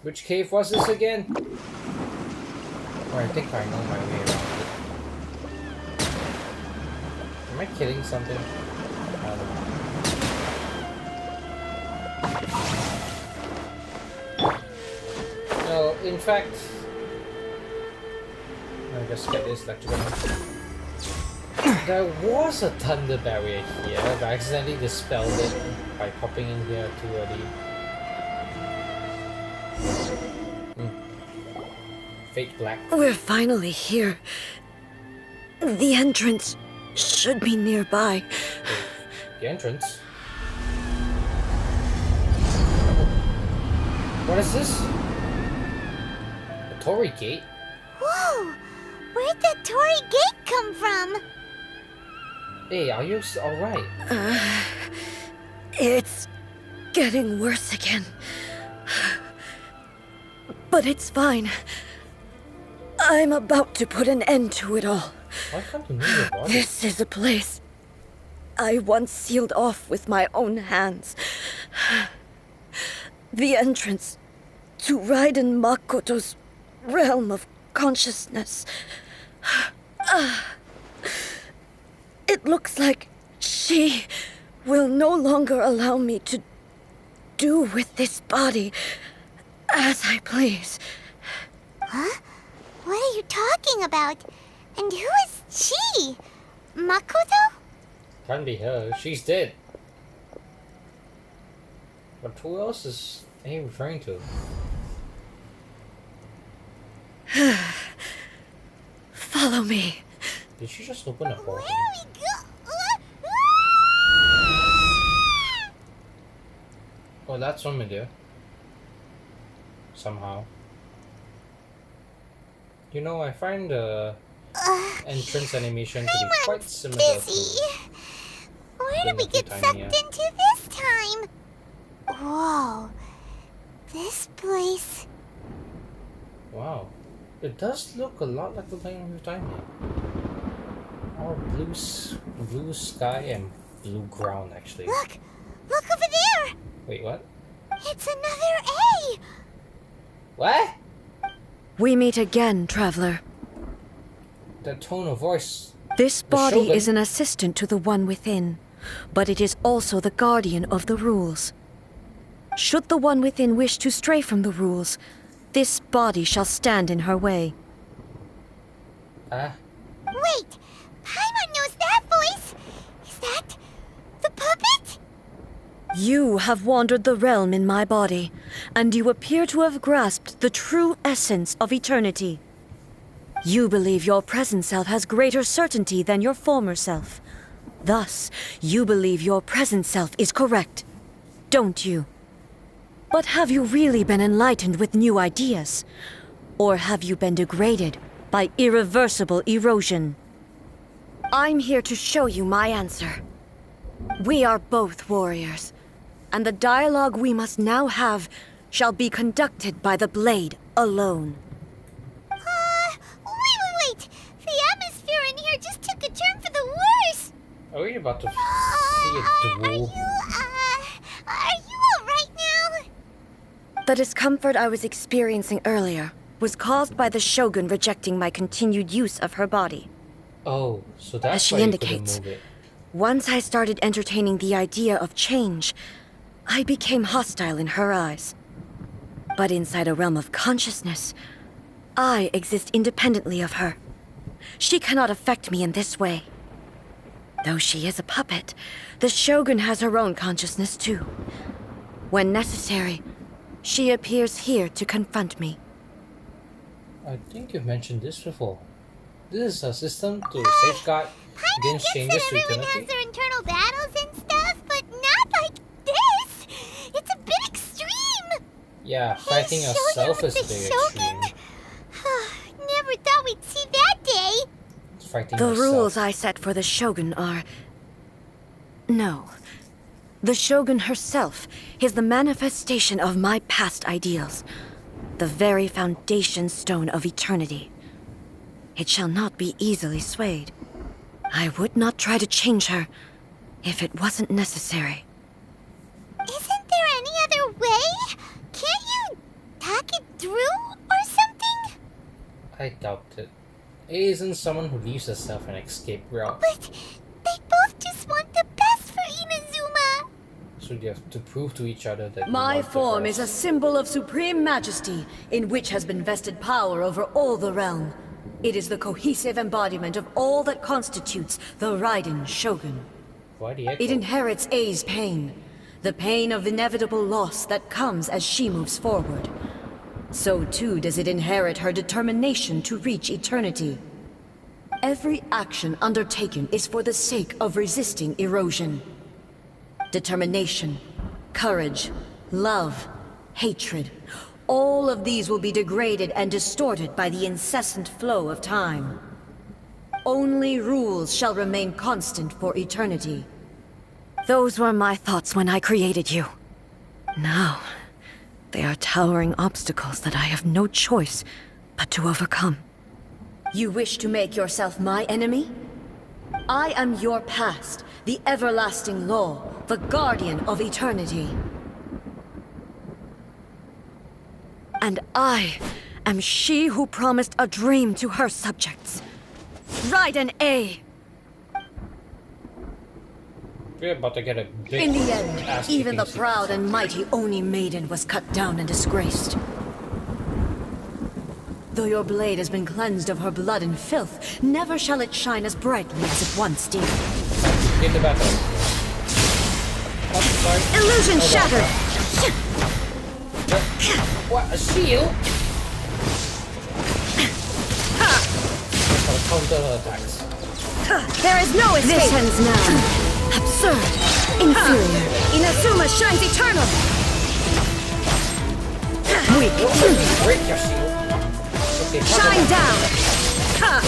Which cave was this again? Or I think I know my way around it. Am I kidding something? I don't know. No, in fact... I'll just get this electrical. There was a thunder barrier here, but I accidentally dispelled it by popping in here too early. Fake black. We're finally here. The entrance should be nearby. The entrance? What is this? A Torii gate? Whoa! Where'd that Torii gate come from? Hey, are you alright? It's getting worse again. But it's fine. I'm about to put an end to it all. Why can't you move your body? This is a place I once sealed off with my own hands. The entrance to Raiden Makoto's realm of consciousness. It looks like she will no longer allow me to do with this body as I please. Huh? What are you talking about? And who is she? Makoto? Can't be her. She's dead. But who else is he referring to? Follow me. Did she just open a portal? Where are we go? Oh, that's familiar. Somehow. You know, I find the entrance animation to be quite similar Busy. to... Where did we get sucked into this time? Whoa. This place... Wow. It does look a lot like the Ocarina of Time here. All blue sky and blue ground, actually. Look! Look over there! Wait, what? It's another A! What? We meet again, traveler. That tone of voice. This The body Shogun. is an assistant to the one within, but it is also the guardian of the rules. Should the one within wish to stray from the rules, this body shall stand in her way. Ah, Wait! Paimon knows that voice! Is that... the puppet? You have wandered the realm in my body, and you appear to have grasped the true essence of eternity. You believe your present self has greater certainty than your former self. Thus, you believe your present self is correct, don't you? But have you really been enlightened with new ideas? Or have you been degraded by irreversible erosion? I'm here to show you my answer. We are both warriors, and the dialogue we must now have shall be conducted by the blade alone. Wait! The atmosphere in here just took a turn for the worse! are we about to see a duel? Are you alright now? The discomfort I was experiencing earlier was caused by the Shogun rejecting my continued use of her body. Oh, so that's As she why you indicates. couldn't move it. Once I started entertaining the idea of change, I became hostile in her eyes. But inside a realm of consciousness, I exist independently of her. She cannot affect me in this way. Though she is a puppet, the Shogun has her own consciousness too. When necessary, she appears here to confront me. I think you've mentioned this before. This is a system to safeguard Paimon against gets changes that to everyone has eternity. their internal battles and stuff, but not like this! It's a bit extreme! Yeah, Hey, fighting Shogun yourself with is the big Shogun? extreme. Never thought we'd see that day! Fighting The yourself. rules I set for the Shogun are... No. The Shogun herself is the manifestation of my past ideals. The very foundation stone of eternity. It shall not be easily swayed. I would not try to change her if it wasn't necessary. Isn't there any other way? Can't you hack it I doubt it. A isn't someone who leaves herself an escape route. But they both just want the best for Inazuma. So you have to prove to each other that My you want the form is a best. symbol of supreme majesty, in which has been vested power over all the realm. It is the cohesive embodiment of all that constitutes the Raiden Shogun. Why the echo? It inherits A's pain, the pain of inevitable loss that comes as she moves forward. So too does it inherit her determination to reach eternity. Every action undertaken is for the sake of resisting erosion. Determination, courage, love, hatred. All of these will be degraded and distorted by the incessant flow of time. Only rules shall remain constant for eternity. Those were my thoughts when I created you. Now, they are towering obstacles that I have no choice but to overcome. You wish to make yourself my enemy? I am your past, the everlasting law, the guardian of eternity. And I am she who promised a dream to her subjects. Raiden A. We're about to get a big In the end, ass even the kicking proud sequence. and mighty Oni maiden was cut down and disgraced. Though your blade has been cleansed of her blood and filth, never shall it shine as brightly as it once did. Get the battle. Oh, sorry. Illusion Hold on. shattered! What? A shield? Gotta counter her attacks. There is no escape! This ends now. Absurd! Inferior! Inazuma shines eternal! Weak! Don't let me break your shield. Okay, Shine down! Ha!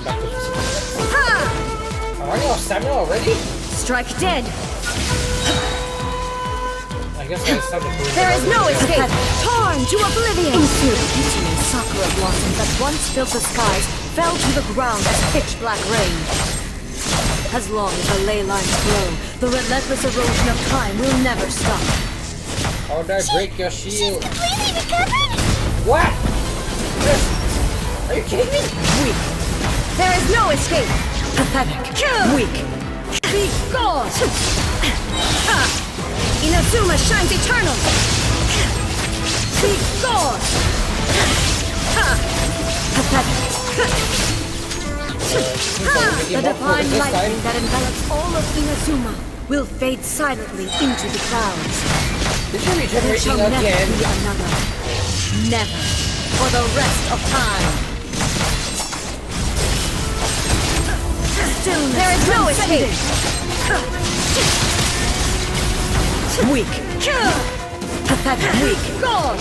Back to the sequence. Ha! Are you off stamina already? Strike dead! I guess I started to prove There is no escape! escape. Torn to oblivion! Infuriating sakura blossoms that once filled the skies fell to the ground as pitch-black rain. As long as the ley lines grow, the relentless erosion of time will never stop. How did I break your shield? Completely recovered? What? Are you kidding me? Weak. There is no escape. Pathetic. Weak. Be gone. Ha! Inazuma shines eternal. Be gone. Ha! Pathetic. The divine lightning that envelops all of Inazuma will fade silently into the clouds. Did you There shall regenerating never again? be another. Never. For the rest of time. Stillness. There is no escape. Weak. Pathetic. Weak. Gone.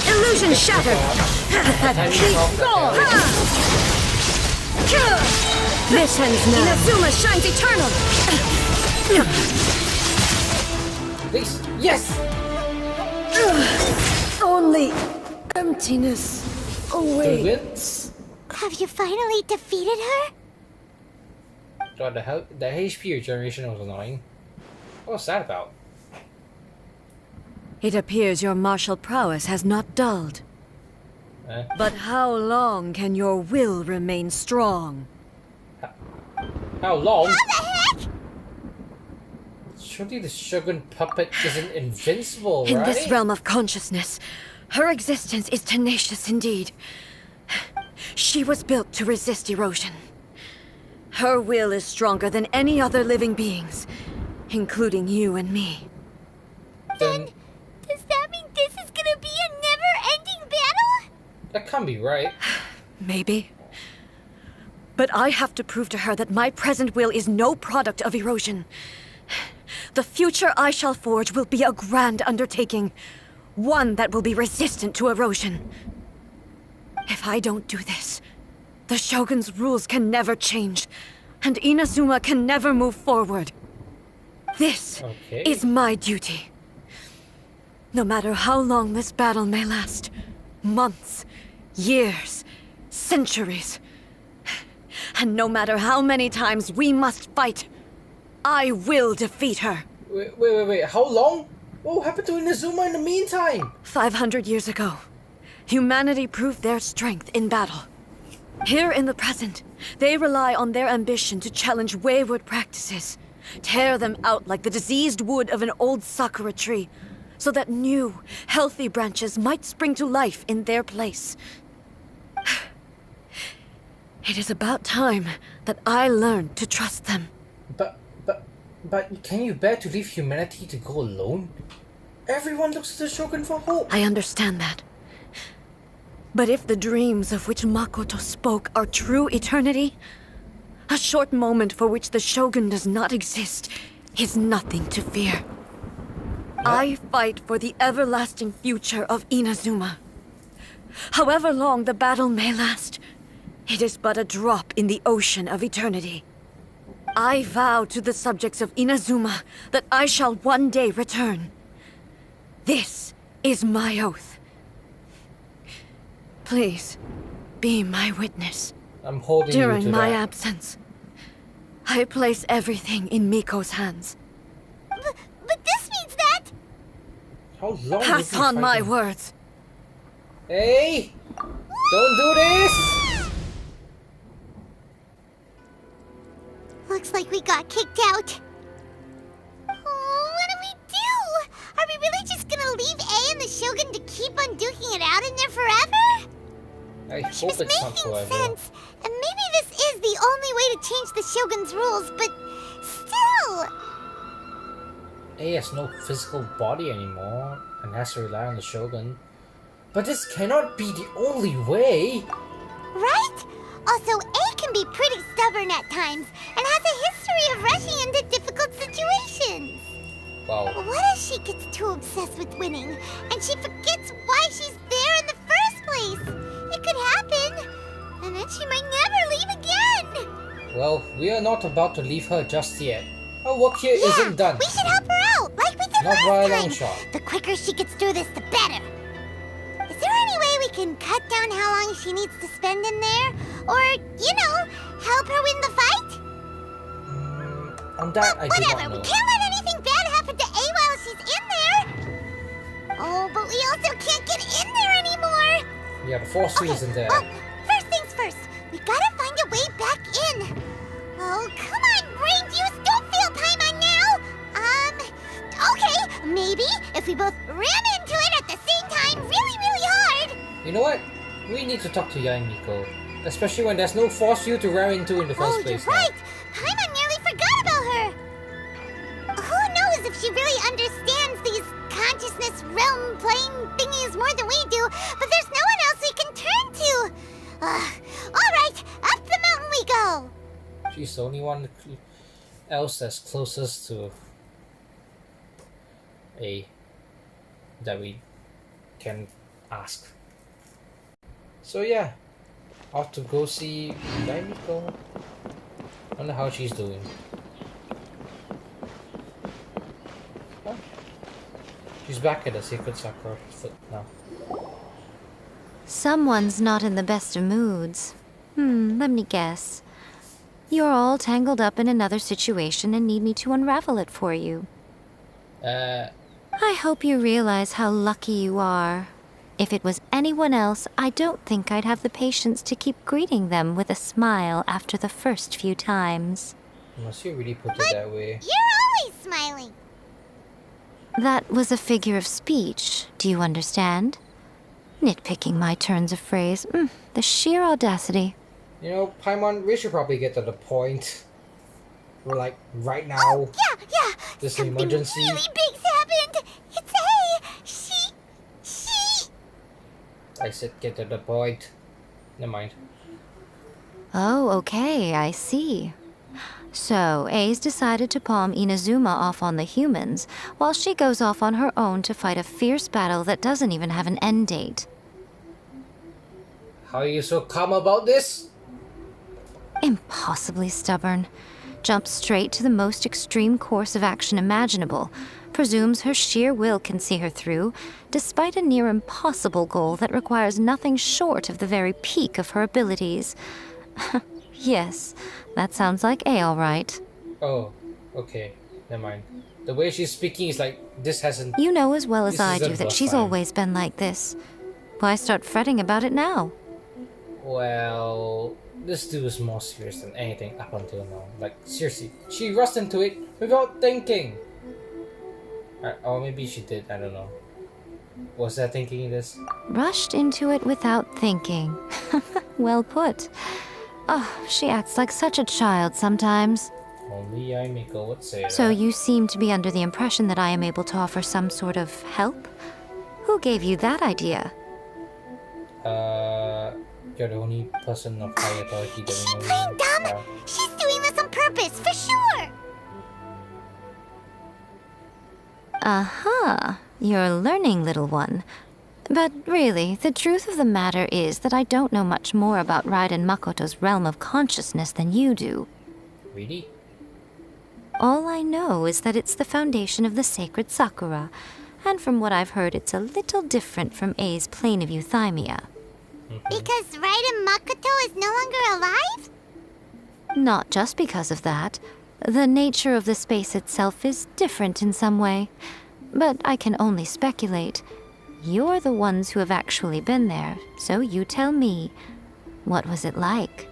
Illusion shattered. Pathetic. Gone. This ends now. Inazuma shines eternal. Please. Yes! Only emptiness awaits. Have you finally defeated her? God, the HP regeneration was annoying. What was that about? It appears your martial prowess has not dulled. Eh? But how long can your will remain strong? How long? What the heck? Surely the Shogun puppet isn't invincible, In right? this realm of consciousness, her existence is tenacious indeed. She was built to resist erosion. Her will is stronger than any other living being's, including you and me. Then Does that mean this is gonna be a never-ending battle? that can't be right. Maybe. But I have to prove to her that my present will is no product of erosion. The future I shall forge will be a grand undertaking, one that will be resistant to erosion. If I don't do this, the Shogun's rules can never change, and Inazuma can never move forward. This Okay. is my duty. No matter how long this battle may last, months, years, centuries, and no matter how many times we must fight, I will defeat her. Wait. How long? What happened to Inazuma in the meantime? 500 years ago, humanity proved their strength in battle. Here in the present, they rely on their ambition to challenge wayward practices, tear them out like the diseased wood of an old sakura tree, so that new, healthy branches might spring to life in their place. It is about time that I learned to trust them. But can you bear to leave humanity to go alone? Everyone looks to the Shogun for hope. I understand that. But if the dreams of which Makoto spoke are true eternity, a short moment for which the Shogun does not exist is nothing to fear. I fight for the everlasting future of Inazuma. However long the battle may last, it is but a drop in the ocean of eternity. I vow to the subjects of Inazuma that I shall one day return. This is my oath. Please, be my witness. I'm holding you During to my that. absence, I place everything in Miko's hands. But this means that... How long? Pass on my words. Hey! Don't do this! Looks like we got kicked out. Oh, what do we do? Are we really just gonna leave A and the Shogun to keep on duking it out in there forever? I She hope was it's not making forever. sense, and maybe this is the only way to change the Shogun's rules, but still... A has no physical body anymore and has to rely on the Shogun. But this cannot be the only way! Right? Also, A can be pretty stubborn at times, and has a history of rushing into difficult situations. Wow. What if she gets too obsessed with winning, and she forgets why she's there in the first place? It could happen, and then she might never leave again. Well, we are not about to leave her just yet. Our work here isn't done. We should help her out, like we did Not by a last long time. shot. The quicker she gets through this, the better. Is there any way we can cut down how long she needs to spend in there? Or, help her win the fight? On that, I do Whatever, not we know. can't let anything bad happen to A while she's in there. Oh, but we also can't get in there anymore. Yeah, the force field isn't there. Well, first things first. We gotta find a way back in. Oh, come on, brain juice, don't feel Paimon now. Okay, maybe if we both ran into it at the same time really, really hard. You know what? We need to talk to Yae Miko. Especially when there's no force field to ram into in the first Oh, you're place. right. Paimon nearly forgot about her. Who knows if she really understands these consciousness realm playing thingies more than we do, but there's no one else we can turn to. All right, up the mountain we go. She's the only one else that's closest to A that we can ask. So yeah, off to go see Yae Miko. Wonder how she's doing. Oh, she's back at the Secret Sakura foot now. Someone's not in the best of moods. Let me guess. You're all tangled up in another situation and need me to unravel it for you. I hope you realize how lucky you are. If it was anyone else, I don't think I'd have the patience to keep greeting them with a smile after the first few times. Must you really put it that way? You're always smiling. That was a figure of speech, do you understand? Nitpicking my turns of phrase. The sheer audacity. You know, Paimon, we should probably get to the point. We're like, right now. Oh, yeah. This Something emergency. really big's happened. It's A. She. I said get to the point. Never mind. Oh, okay, I see. So, A's decided to palm Inazuma off on the humans, while she goes off on her own to fight a fierce battle that doesn't even have an end date. How are you so calm about this? Impossibly stubborn. Jumps straight to the most extreme course of action imaginable. Presumes her sheer will can see her through, despite a near impossible goal that requires nothing short of the very peak of her abilities. Yes, that sounds like A all right. Oh, okay. Never mind. The way she's speaking is like this hasn't. You know as well as This I is the do that first she's time. always been like this. Why start fretting about it now? Well, this dude is more serious than anything up until now. Like seriously, she rushed into it without thinking. Or maybe she did. I don't know. Was that thinking this? Rushed into it without thinking. Well put. Oh, she acts like such a child sometimes. Only I, Miko, would say So that. you seem to be under the impression that I am able to offer some sort of help? Who gave you that idea? You're the only person of high authority that Is she we know. playing dumb? Yeah. She's doing this on purpose, for sure! Aha, you're learning, little one. But really, the truth of the matter is that I don't know much more about Raiden Makoto's realm of consciousness than you do. Really? All I know is that it's the foundation of the sacred sakura, and from what I've heard, it's a little different from A's plane of euthymia. Because Raiden Makoto is no longer alive? Not just because of that. The nature of the space itself is different in some way. But I can only speculate. You're the ones who have actually been there, so you tell me. What was it like?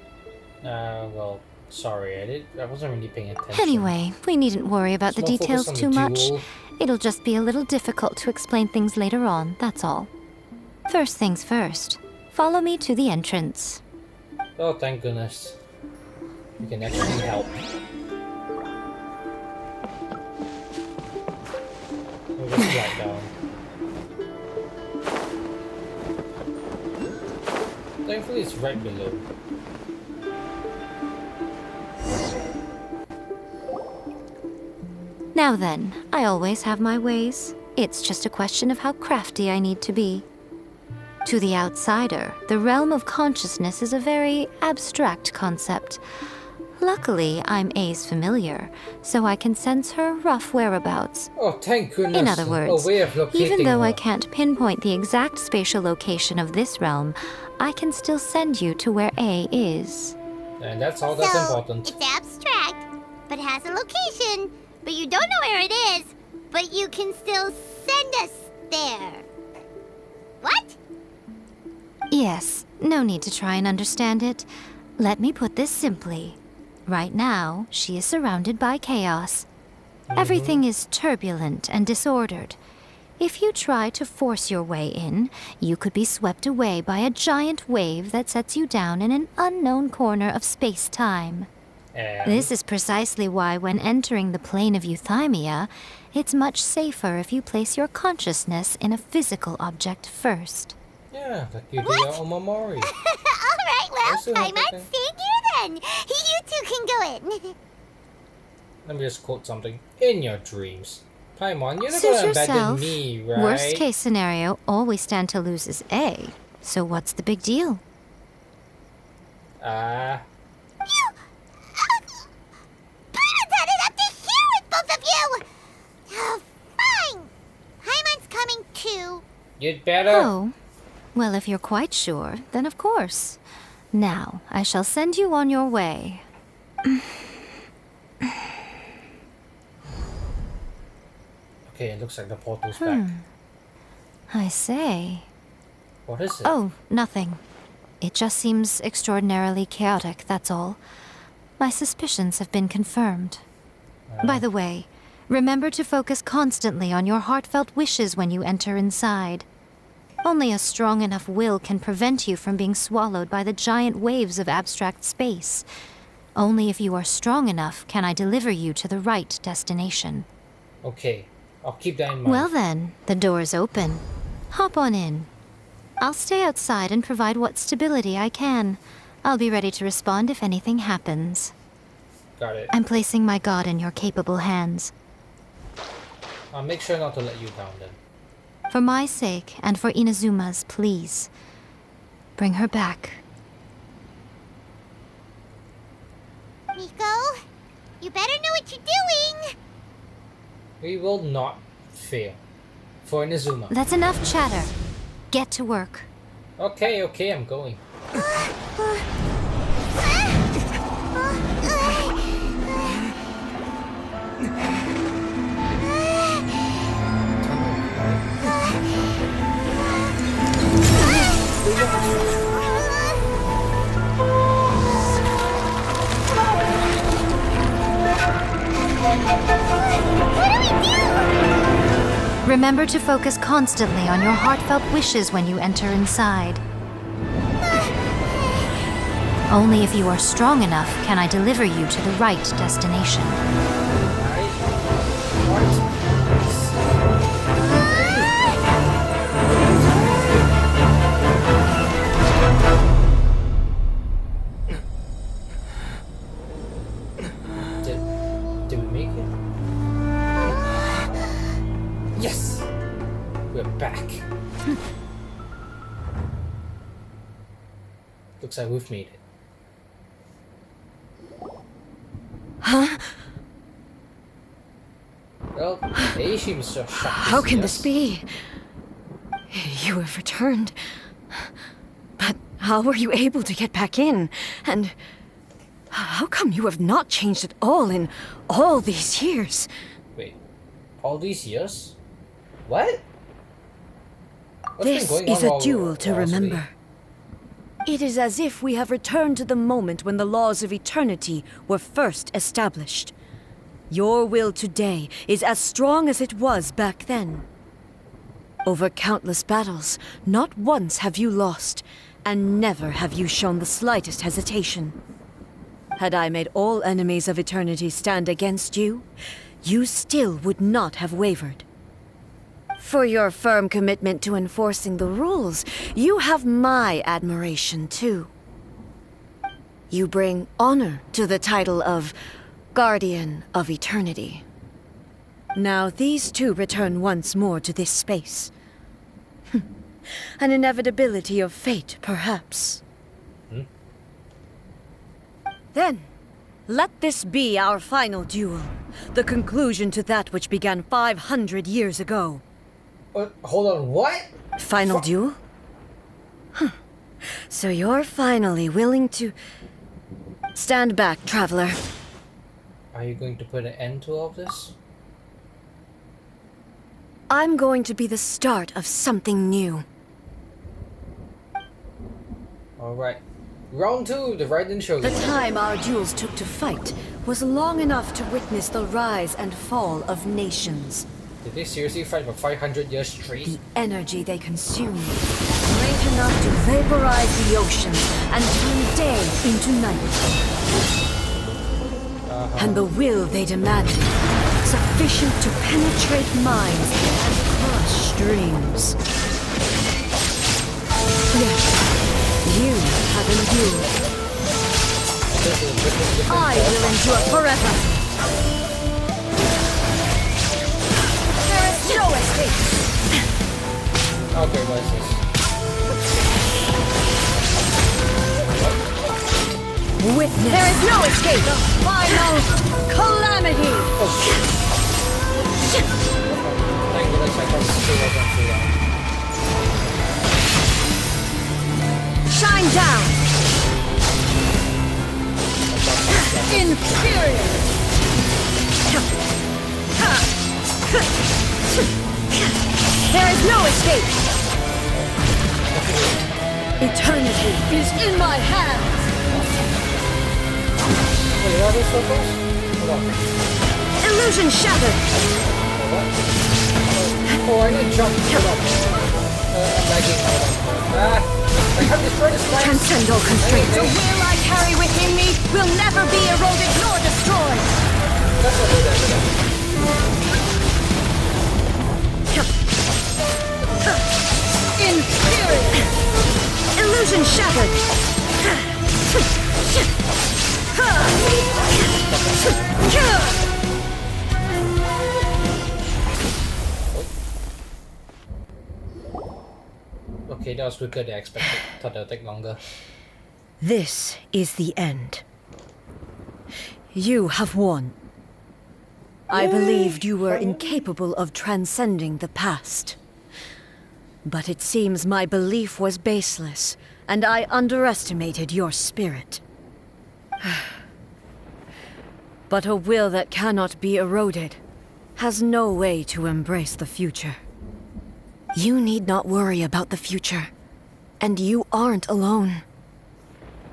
Well, sorry, I wasn't really paying attention. Anyway, we needn't worry about the Just more details focus too on the much. duel. It'll just be a little difficult to explain things later on, that's all. First things first. Follow me to the entrance. Oh, thank goodness. You can actually help. We'll just slide down. Thankfully, it's right below. Now then, I always have my ways. It's just a question of how crafty I need to be. To the outsider, the realm of consciousness is a very abstract concept. Luckily, I'm A's familiar, so I can sense her rough whereabouts. Oh, thank goodness. In other words, a way of locating even though I her. can't pinpoint the exact spatial location of this realm, I can still send you to where A is. And that's all that's So, important. it's abstract, but has a location, but you don't know where it is, but you can still send us there. What? Yes, no need to try and understand it. Let me put this simply. Right now, she is surrounded by chaos. Everything is turbulent and disordered. If you try to force your way in, you could be swept away by a giant wave that sets you down in an unknown corner of space-time. And This is precisely why when entering the plane of euthymia, it's much safer if you place your consciousness in a physical object first. yeah, like you do your Omamori. Alright, well, Also I have might that stay here then. You two can go in. Let me just quote something. In your dreams. Paimon, you're not Suit gonna abandon yourself. me, right? Worst case scenario, all we stand to lose is A. So what's the big deal? You... Paimon had it up to here with both of you! Oh, fine. Paimon's coming too. You'd better. Oh, well, if you're quite sure, then of course. Now, I shall send you on your way. Okay, it looks like the portal's back. I say. What is it? Oh, nothing. It just seems extraordinarily chaotic, that's all. My suspicions have been confirmed. By the way, remember to focus constantly on your heartfelt wishes when you enter inside. Only a strong enough will can prevent you from being swallowed by the giant waves of abstract space. Only if you are strong enough can I deliver you to the right destination. Okay, I'll keep that in mind. Well then, the door's open. Hop on in. I'll stay outside and provide what stability I can. I'll be ready to respond if anything happens. Got it. I'm placing my god in your capable hands. I'll make sure not to let you down then. For my sake and for Inazuma's, please. Bring her back. Miko, you better know what you're doing. We will not fail. For Inazuma. That's enough chatter. Get to work. Okay, I'm going. Remember to focus constantly on your heartfelt wishes when you enter inside. Only if you are strong enough can I deliver you to the right destination. Did we make it? Yes! We're back. Looks like we've made it. Huh? Well, they seem so shocked. How can this be? You have returned. But how were you able to get back in? And how come you have not changed at all in all these years? Wait, all these years? What? What's been This going is on a while duel to I was away? remember. It is as if we have returned to the moment when the laws of eternity were first established. Your will today is as strong as it was back then. Over countless battles, not once have you lost, and never have you shown the slightest hesitation. Had I made all enemies of eternity stand against you, you still would not have wavered. For your firm commitment to enforcing the rules, you have my admiration too. You bring honor to the title of Guardian of Eternity. Now these two return once more to this space. An inevitability of fate, perhaps. Then, let this be our final duel, the conclusion to that which began 500 years ago. Hold on, what? Final duel? Huh. So you're finally willing to... Stand back, traveler. Are you going to put an end to all this? I'm going to be the start of something new. Alright. Round 2, the Raiden shogun. The time our duels took to fight was long enough to witness the rise and fall of nations. Did they seriously fight for 500 years straight? The energy they consumed, great enough to vaporize the ocean and turn day into night. And the will they demanded, sufficient to penetrate minds and crush streams. Yet, you have endured. I will endure forever. There is no escape. Okay, what is this? Witness. There is no escape. The final calamity. Thank goodness I can't see what I'm doing. Shine down. Inferior. There is no escape. Eternity is in my hands. Wait, are they so close? Hold on. Illusion shattered. What? Oh, I need to jump. Hold on. I'm lagging. Hold on. I have destroyed this place. Transcend all constraints. The will I carry within me will never be eroded nor destroyed. That's what it is. Inferior. Illusion shattered. Okay, that was quicker than I expected. Thought that would take longer. This is the end. You have won. I believed you were incapable of transcending the past. But it seems my belief was baseless, and I underestimated your spirit. But a will that cannot be eroded has no way to embrace the future. You need not worry about the future, and you aren't alone.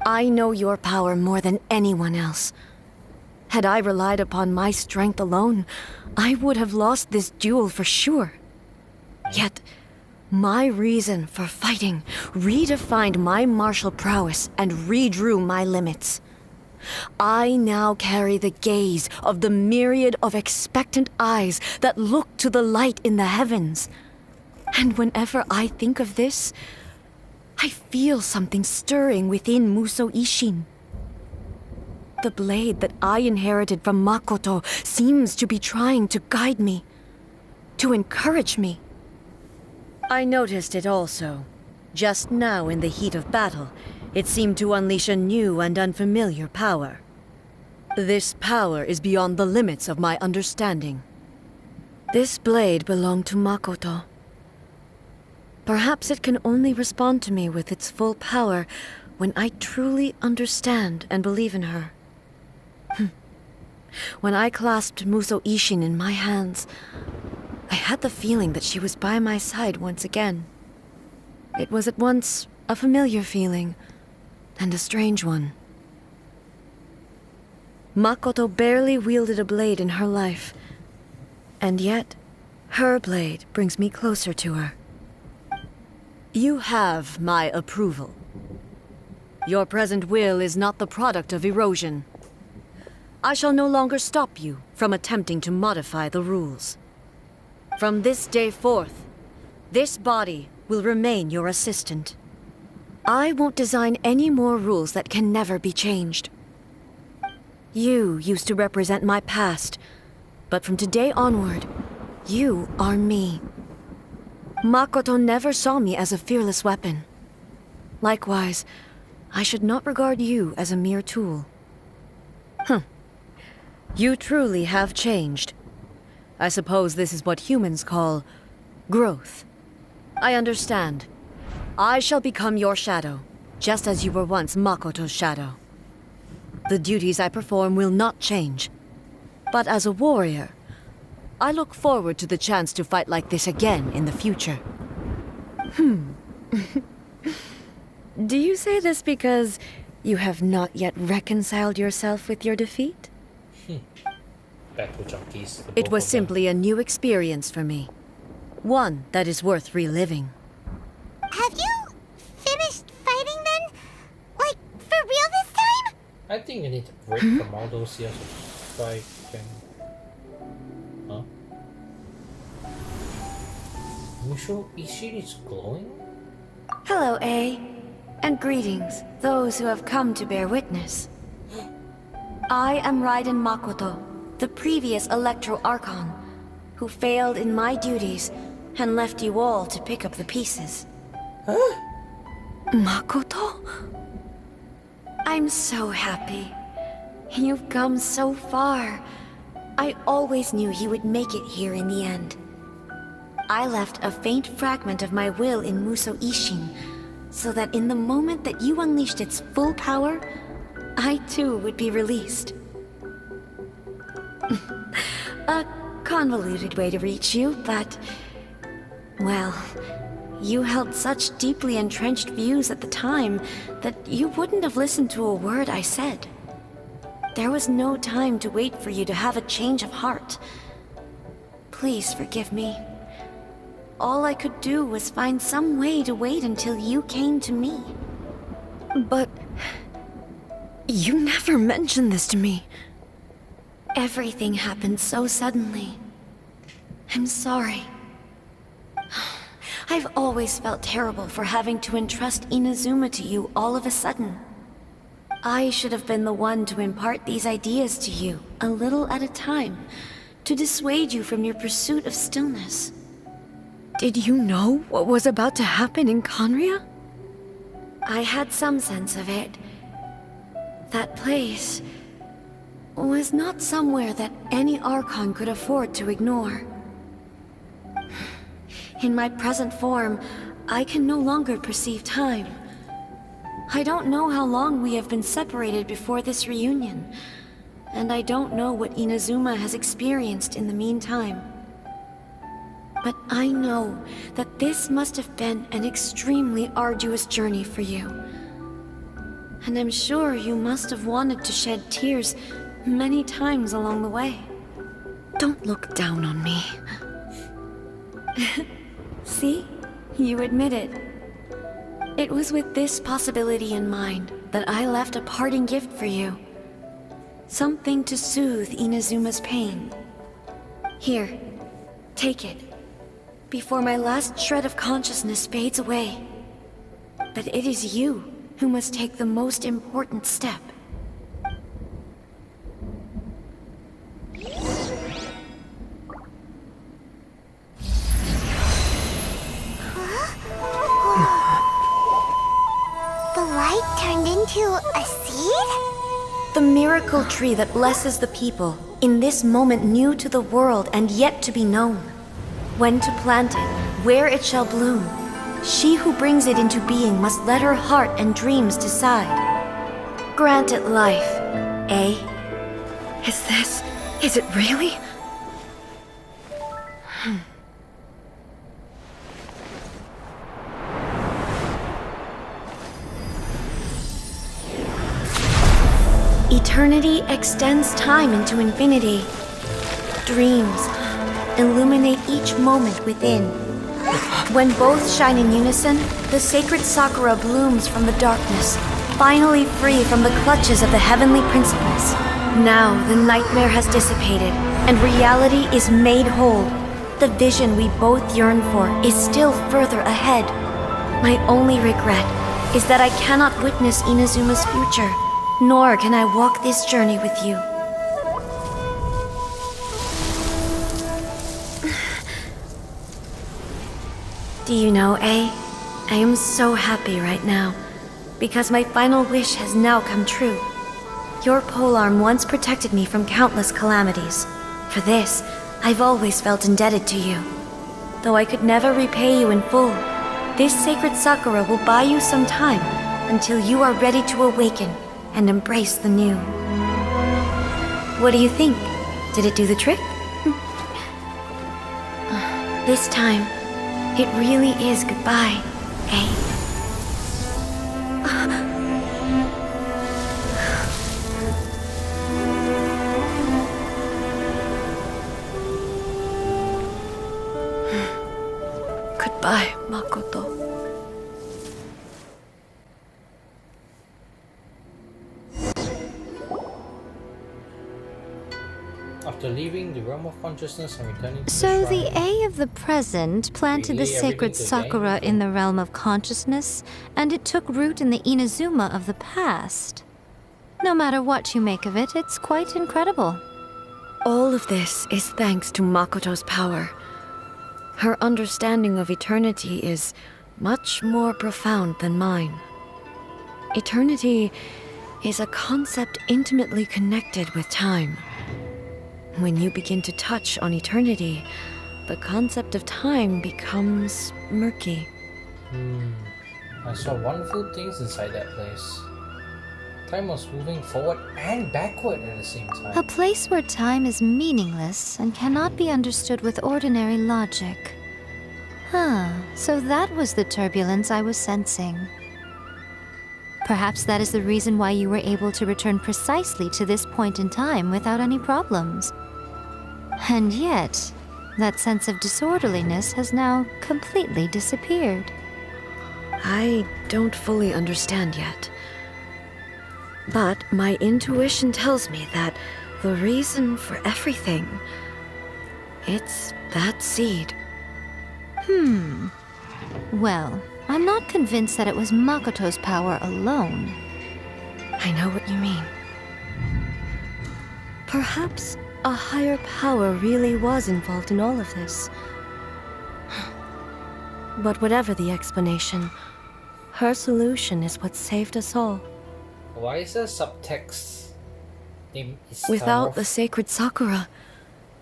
I know your power more than anyone else. Had I relied upon my strength alone, I would have lost this duel for sure. Yet, my reason for fighting redefined my martial prowess and redrew my limits. I now carry the gaze of the myriad of expectant eyes that look to the light in the heavens. And whenever I think of this, I feel something stirring within Muso Ishin. The blade that I inherited from Makoto seems to be trying to guide me, to encourage me. I noticed it also. Just now in the heat of battle, it seemed to unleash a new and unfamiliar power. This power is beyond the limits of my understanding. This blade belonged to Makoto. Perhaps it can only respond to me with its full power when I truly understand and believe in her. When I clasped Muso Ishin in my hands, I had the feeling that she was by my side once again. It was at once a familiar feeling and a strange one. Makoto barely wielded a blade in her life, and yet her blade brings me closer to her. You have my approval. Your present will is not the product of erosion. I shall no longer stop you from attempting to modify the rules. From this day forth, this body will remain your assistant. I won't design any more rules that can never be changed. You used to represent my past, but from today onward, you are me. Makoto never saw me as a fearless weapon. Likewise, I should not regard you as a mere tool. You truly have changed. I suppose this is what humans call growth. I understand. I shall become your shadow, just as you were once Makoto's shadow. The duties I perform will not change. But as a warrior, I look forward to the chance to fight like this again in the future. Do you say this because you have not yet reconciled yourself with your defeat? Back to junkies. It was simply a new experience for me. One that is worth reliving. Have you finished fighting then? Like, for real this time? I think you need to break from all those years of fighting. Huh? Musho Ishin is glowing? Hello, A. And greetings, those who have come to bear witness. I am Raiden Makoto, the previous Electro Archon, who failed in my duties and left you all to pick up the pieces. Huh? Makoto? I'm so happy. You've come so far. I always knew you would make it here in the end. I left a faint fragment of my will in Muso Ishin, so that in the moment that you unleashed its full power, I too would be released. A convoluted way to reach you, but... well, you held such deeply entrenched views at the time that you wouldn't have listened to a word I said. There was no time to wait for you to have a change of heart. Please forgive me. All I could do was find some way to wait until you came to me. But... you never mentioned this to me. Everything happened so suddenly. I'm sorry. I've always felt terrible for having to entrust Inazuma to you all of a sudden. I should have been the one to impart these ideas to you, a little at a time, to dissuade you from your pursuit of stillness. Did you know what was about to happen in Conria? I had some sense of it. That place was not somewhere that any Archon could afford to ignore. In my present form, I can no longer perceive time. I don't know how long we have been separated before this reunion, and I don't know what Inazuma has experienced in the meantime. But I know that this must have been an extremely arduous journey for you. And I'm sure you must have wanted to shed tears many times along the way. Don't look down on me. See? You admit it. It was with this possibility in mind that I left a parting gift for you. Something to soothe Inazuma's pain. Here, take it. Before my last shred of consciousness fades away. But it is you who must take the most important step. The light turned into a seed? The miracle tree that blesses the people, in this moment new to the world and yet to be known. When to plant it, where it shall bloom. She who brings it into being must let her heart and dreams decide. Grant it life, eh? Is it really? Eternity extends time into infinity. Dreams illuminate each moment within. When both shine in unison, the sacred sakura blooms from the darkness, finally free from the clutches of the heavenly principles. Now the nightmare has dissipated, and reality is made whole. The vision we both yearn for is still further ahead. My only regret is that I cannot witness Inazuma's future, nor can I walk this journey with you. Do you know, I am so happy right now, because my final wish has now come true. Your polearm once protected me from countless calamities. For this, I've always felt indebted to you. Though I could never repay you in full, this sacred sakura will buy you some time until you are ready to awaken and embrace the new. What do you think? Did it do the trick? This time, it really is goodbye, eh? Goodbye, Makoto. After leaving the realm of consciousness and returning to So the the shrine, A of the present planted the Relay sacred everything to sakura Dane. in the realm of consciousness, and it took root in the Inazuma of the past. No matter what you make of it, it's quite incredible. All of this is thanks to Makoto's power. Her understanding of eternity is much more profound than mine. Eternity is a concept intimately connected with time. When you begin to touch on eternity, the concept of time becomes murky. I saw wonderful things inside that place. Time was moving forward and backward at the same A time. place where time is meaningless and cannot be understood with ordinary logic. So that was the turbulence I was sensing. Perhaps that is the reason why you were able to return precisely to this point in time without any problems. And yet, that sense of disorderliness has now completely disappeared. I don't fully understand yet. But my intuition tells me that the reason for everything, it's that seed. Well, I'm not convinced that it was Makoto's power alone. I know what you mean. Perhaps a higher power really was involved in all of this. But whatever the explanation, her solution is what saved us all. Why is there subtext? Name is Without the Tarof. sacred sakura,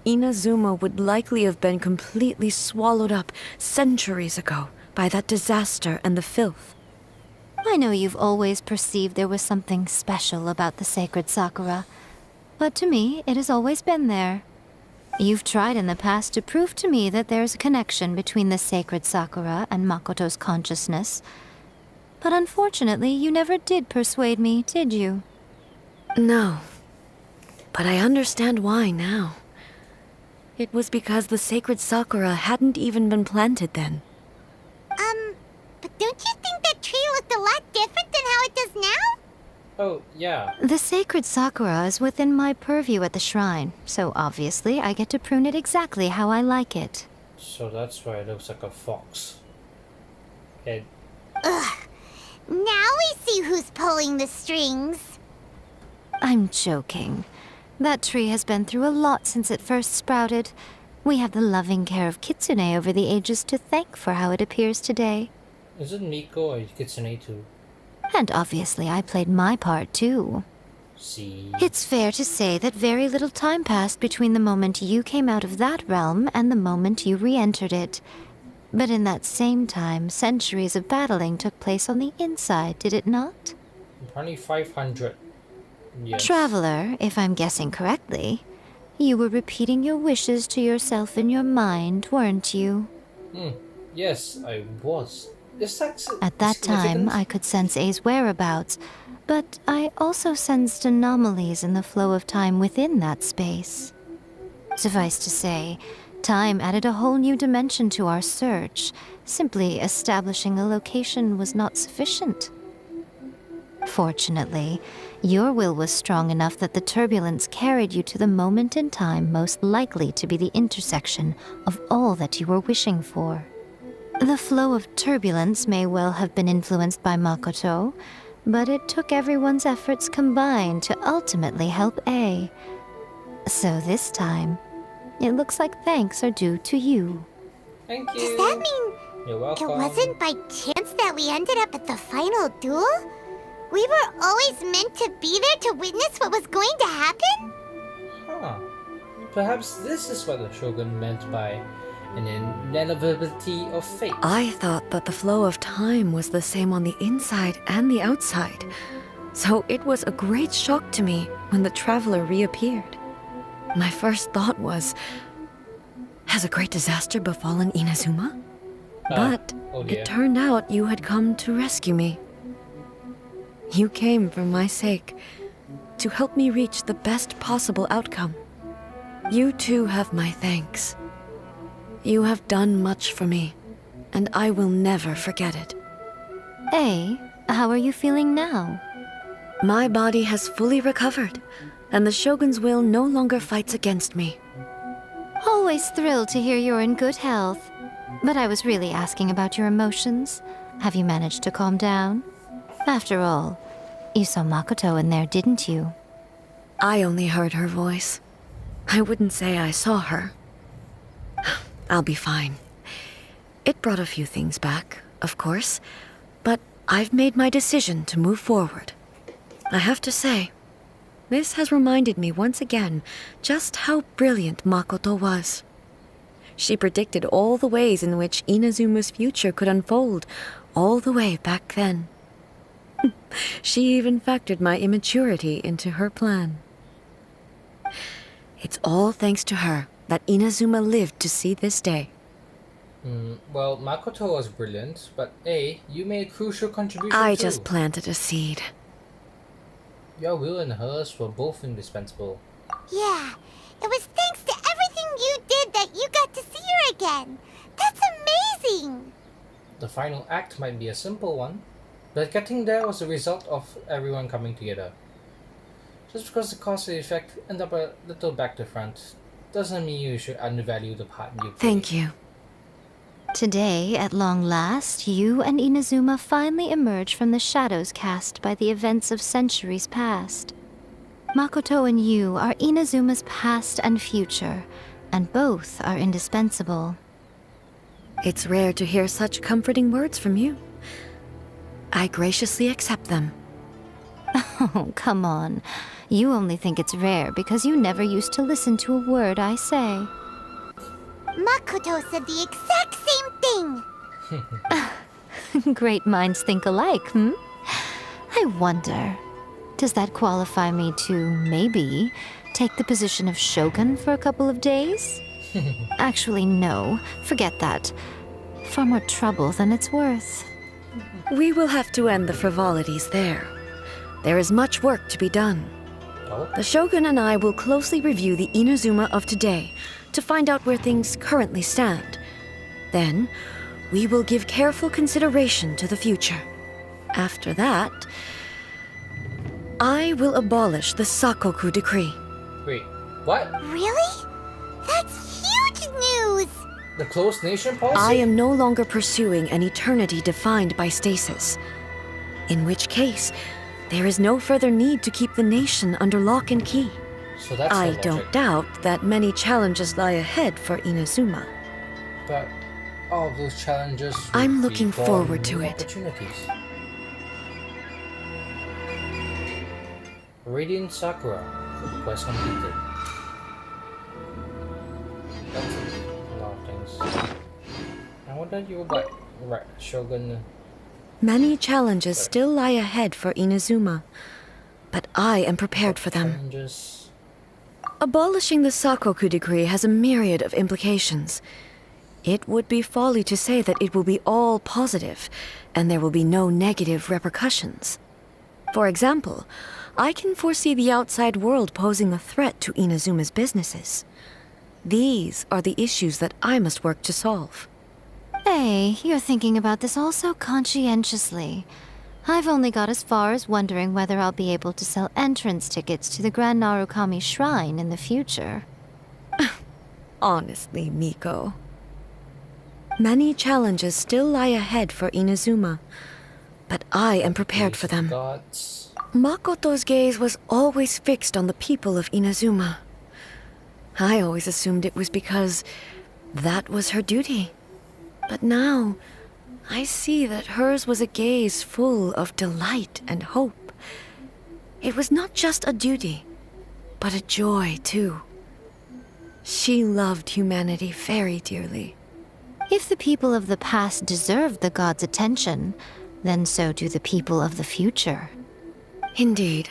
Inazuma would likely have been completely swallowed up centuries ago by that disaster and the filth. I know you've always perceived there was something special about the sacred sakura, but to me, it has always been there. You've tried in the past to prove to me that there's a connection between the sacred sakura and Makoto's consciousness, but unfortunately, you never did persuade me, did you? No, but I understand why now. It was because the sacred sakura hadn't even been planted then. Oh, yeah. The sacred sakura is within my purview at the shrine, so obviously I get to prune it exactly how I like it. So that's why it looks like a fox head. Ugh. Now we see who's pulling the strings. I'm joking. That tree has been through a lot since it first sprouted. We have the loving care of Kitsune over the ages to thank for how it appears today. Isn't Miko or Kitsune too? And obviously I played my part too. See. It's fair to say that very little time passed between the moment you came out of that realm and the moment you re-entered it. But in that same time, centuries of battling took place on the inside, did it not? Only 500. Yes. Traveler, if I'm guessing correctly, you were repeating your wishes to yourself in your mind, weren't you? Yes, I was. Is that At that time, I could sense A's whereabouts, but I also sensed anomalies in the flow of time within that space. Suffice to say, time added a whole new dimension to our search. Simply establishing a location was not sufficient. Fortunately, your will was strong enough that the turbulence carried you to the moment in time most likely to be the intersection of all that you were wishing for. The flow of turbulence may well have been influenced by Makoto, but it took everyone's efforts combined to ultimately help A. So this time, it looks like thanks are due to you. Thank you. Does that mean You're it welcome. wasn't by chance that we ended up at the final duel? We were always meant to be there to witness what was going to happen? Huh. Perhaps this is what the Shogun meant by an inevitability of fate. I thought that the flow of time was the same on the inside and the outside. So it was a great shock to me when the traveler reappeared. My first thought was, has a great disaster befallen Inazuma? But oh dear. it turned out you had come to rescue me. You came for my sake, to help me reach the best possible outcome. You too have my thanks. You have done much for me, and I will never forget it. A, how are you feeling now? My body has fully recovered, and the Shogun's will no longer fights against me. Always thrilled to hear you're in good health. But I was really asking about your emotions. Have you managed to calm down? After all, you saw Makoto in there, didn't you? I only heard her voice. I wouldn't say I saw her. I'll be fine. It brought a few things back, of course, but I've made my decision to move forward. I have to say, this has reminded me once again just how brilliant Makoto was. She predicted all the ways in which Inazuma's future could unfold, all the way back then. She even factored my immaturity into her plan. It's all thanks to her that Inazuma lived to see this day. Well, Makoto was brilliant, but A, you made a crucial contribution I too. just planted a seed. Your will and hers were both indispensable. Yeah, it was thanks to everything you did that you got to see her again. That's amazing! The final act might be a simple one, but getting there was a result of everyone coming together. Just because the cause and effect end up a little back to front doesn't mean you should undervalue the part you played. Thank you. Today, at long last, you and Inazuma finally emerge from the shadows cast by the events of centuries past. Makoto and you are Inazuma's past and future, and both are indispensable. It's rare to hear such comforting words from you. I graciously accept them. Oh, come on. You only think it's rare because you never used to listen to a word I say. Makoto said the exact same thing! Great minds think alike, hmm? I wonder, does that qualify me to, maybe, take the position of shogun for a couple of days? Actually, no. Forget that. Far more trouble than it's worth. We will have to end the frivolities there. There is much work to be done. Oh, The Shogun and I will closely review the Inazuma of today to find out where things currently stand. Then, we will give careful consideration to the future. After that, I will abolish the Sakoku decree. Wait, what? Really? That's huge news! The closed nation policy? I am no longer pursuing an eternity defined by stasis. In which case, there is no further need to keep the nation under lock and key. So that's I the don't logic. doubt that many challenges lie ahead for Inazuma. But all of those challenges would I'm be looking born forward new to it. Opportunities. Radiant Sakura. Quest completed. That's a lot of things. I wonder you will buy Shogun. Many challenges still lie ahead for Inazuma, but I am prepared for them. Challenges. Abolishing the Sakoku decree has a myriad of implications. It would be folly to say that it will be all positive, and there will be no negative repercussions. For example, I can foresee the outside world posing a threat to Inazuma's businesses. These are the issues that I must work to solve. Hey, you're thinking about this all so conscientiously. I've only got as far as wondering whether I'll be able to sell entrance tickets to the Grand Narukami Shrine in the future. Honestly, Miko. Many challenges still lie ahead for Inazuma, but I am prepared for them. Gods. Makoto's gaze was always fixed on the people of Inazuma. I always assumed it was because that was her duty. But now, I see that hers was a gaze full of delight and hope. It was not just a duty, but a joy, too. She loved humanity very dearly. If the people of the past deserve the god's attention, then so do the people of the future. Indeed.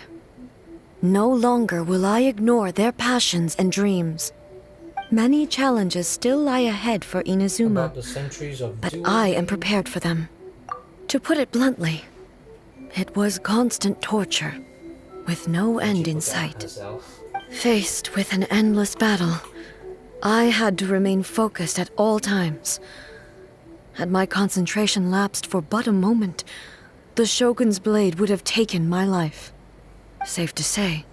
No longer will I ignore their passions and dreams. Many challenges still lie ahead for Inazuma, About the centuries of but dueling. I am prepared for them. To put it bluntly, it was constant torture, with no end in sight. Herself. Faced with an endless battle, I had to remain focused at all times. Had my concentration lapsed for but a moment, the Shogun's blade would have taken my life. Safe to say,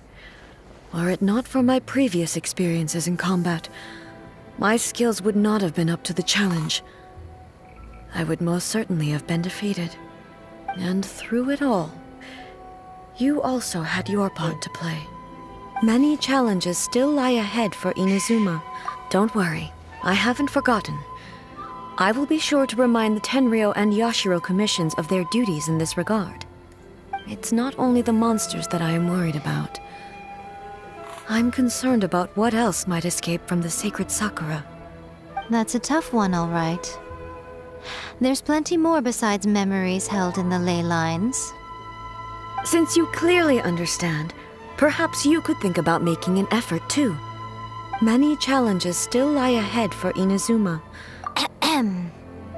were it not for my previous experiences in combat, my skills would not have been up to the challenge. I would most certainly have been defeated. And through it all, you also had your part to play. Many challenges still lie ahead for Inazuma. Don't worry, I haven't forgotten. I will be sure to remind the Tenryo and Yashiro commissions of their duties in this regard. It's not only the monsters that I am worried about. I'm concerned about what else might escape from the sacred Sakura. That's a tough one, all right. There's plenty more besides memories held in the ley lines. Since you clearly understand, perhaps you could think about making an effort too. Many challenges still lie ahead for Inazuma.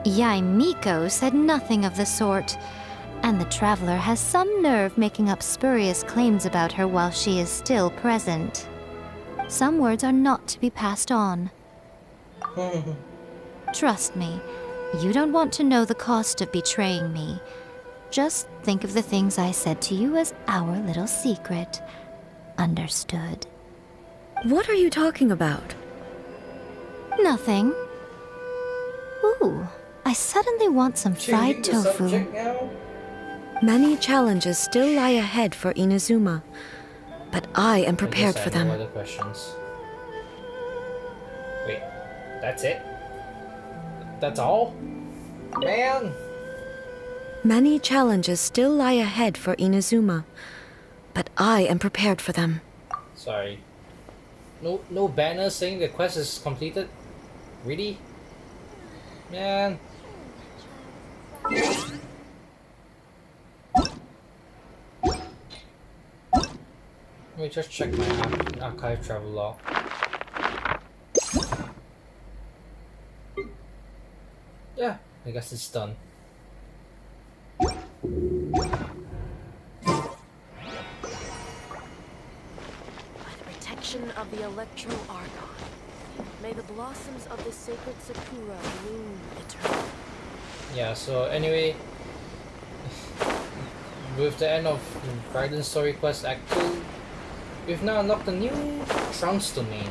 Yai Miko said nothing of the sort, and the traveler has some nerve making up spurious claims about her while she is still present. Some words are not to be passed on. Trust me, you don't want to know the cost of betraying me. Just think of the things I said to you as our little secret. Understood? What are you talking about? Nothing. Ooh, I suddenly want some fried Changing the tofu. subject now? Many challenges still lie ahead for Inazuma, but I am prepared for I have no them. other questions. Wait, that's it? That's all? Man! Many challenges still lie ahead for Inazuma, but I am prepared for them. Sorry. No banner saying the quest is completed? Really? Man. Let me just check my archive travel log. Yeah, I guess it's done. By the protection of the Electro Argon, may the blossoms of the sacred sakura bloom eternally. Yeah, so anyway, with the end of Raiden Story Quest Act 2, we've now unlocked a new Trunks domain,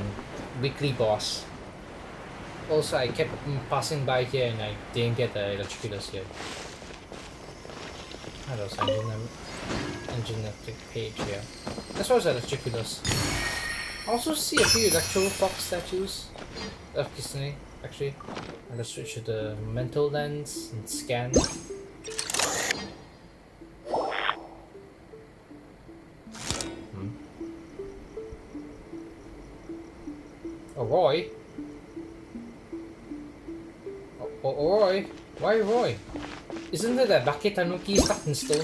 weekly boss. Also, I kept passing by here and I didn't get the electrocutors yet. How does engine page here? As far as electrocutors. I also see a few Electro Fox statues of Kisune, actually. I'll just switch to the mental lens and scan. Oh, Roy? Oh, Roy? Why Roy? Isn't it that Bake Tanuki stuck in stone?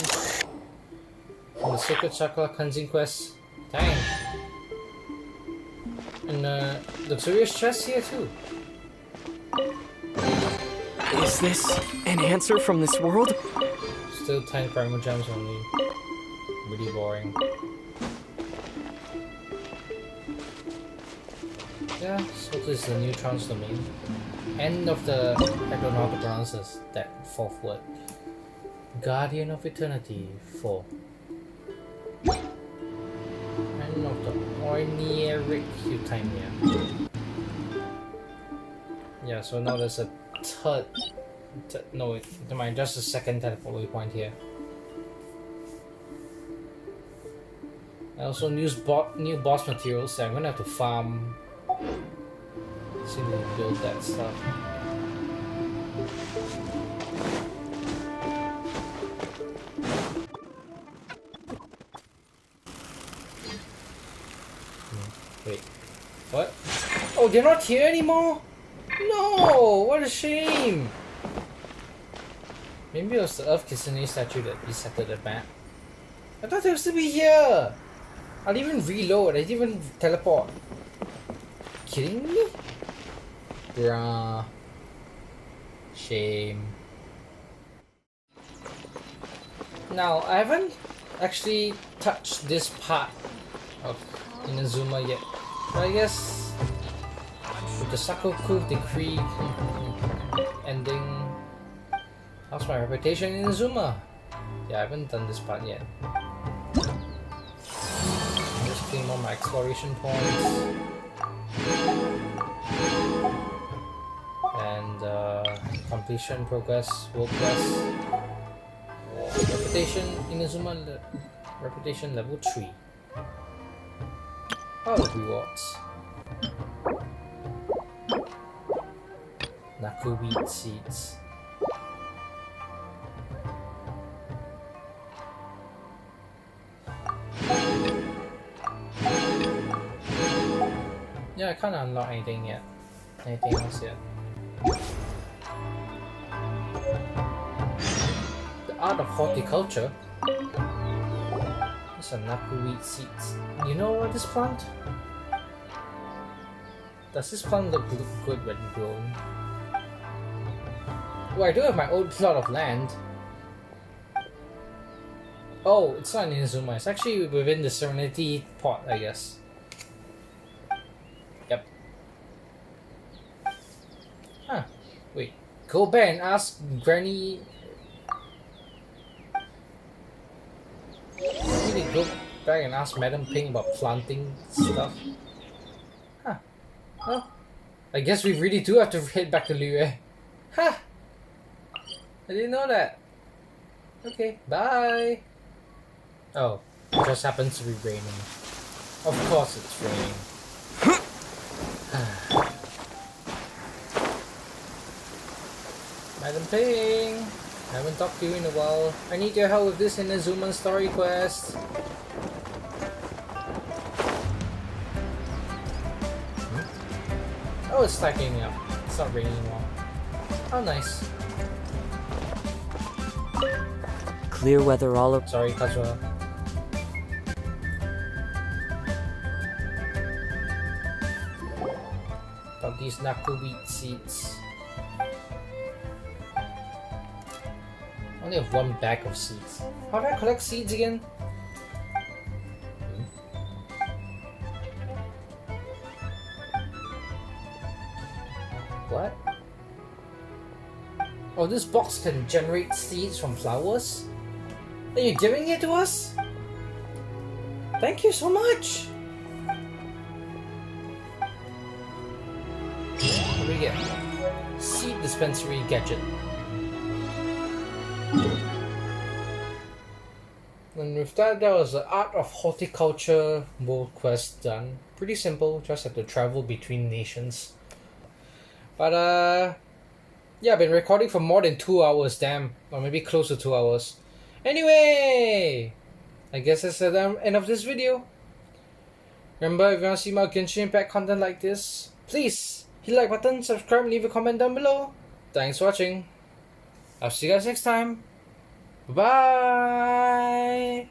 From the Sacred Chakra cleansing quest? Dang. And luxurious chest here too. Is this an answer from this world? Still 10 primal gems only. Really boring. Yeah, so this is the new Trans domain. End of the, I don't know how to pronounce this, that fourth word. Guardian of Eternity 4. End of the Ornieric Eutimia. Yeah, so now there's a third, no wait, never mind, just a second teleport waypoint here. I also new boss materials, so I'm gonna have to farm. See if we can build that stuff. Wait, what? Oh, they're not here anymore? No, what a shame. Maybe it was the Earth Kisune statue that resetted the map. I thought they would still be here. I didn't even reload, I didn't even teleport. Kidding me? Bruh. Shame. Now, I haven't actually touched this part of Inazuma yet. But I guess with the Sakoku decree ending, how's my reputation in Inazuma? Yeah, I haven't done this part yet. Just claim all my exploration points. And completion progress, world quest. Reputation Inazuma reputation level 3. Oh, rewards. Nakubi seeds. Yeah, I can't unlock anything yet. Anything else yet. The art of horticulture. These are nakuweed seeds. You know what this plant? Does this plant look good when grown? Oh, I do have my own plot of land. Oh, it's not in Inazuma. It's actually within the Serenity pot, I guess. Yep. Huh. Wait. Go back and ask Granny. Really go back and ask Madam Ping about planting stuff. Huh. Well, I guess we really do have to head back to Liyue. Huh. I didn't know that. Okay, bye. Oh, it just happens to be raining. Of course it's raining. Madam Ping, I haven't talked to you in a while. I need your help with this Inazuma story quest. Oh, it's stacking up. It's not raining anymore. Oh, nice. Clear weather all over. Sorry, Kazuha. Got these Nakubi seeds. Only have one bag of seeds. How do I collect seeds again? What? Oh, this box can generate seeds from flowers? Are you giving it to us? Thank you so much! What do we get? Seed dispensary gadget. And with that, that was the Art of Horticulture world quest done. Pretty simple, just have to travel between nations. But yeah, I've been recording for more than 2 hours, damn. Or maybe close to 2 hours. Anyway! I guess that's the end of this video. Remember, if you want to see more Genshin Impact content like this, please hit the like button, subscribe, and leave a comment down below. Thanks for watching. I'll see you guys next time. Bye!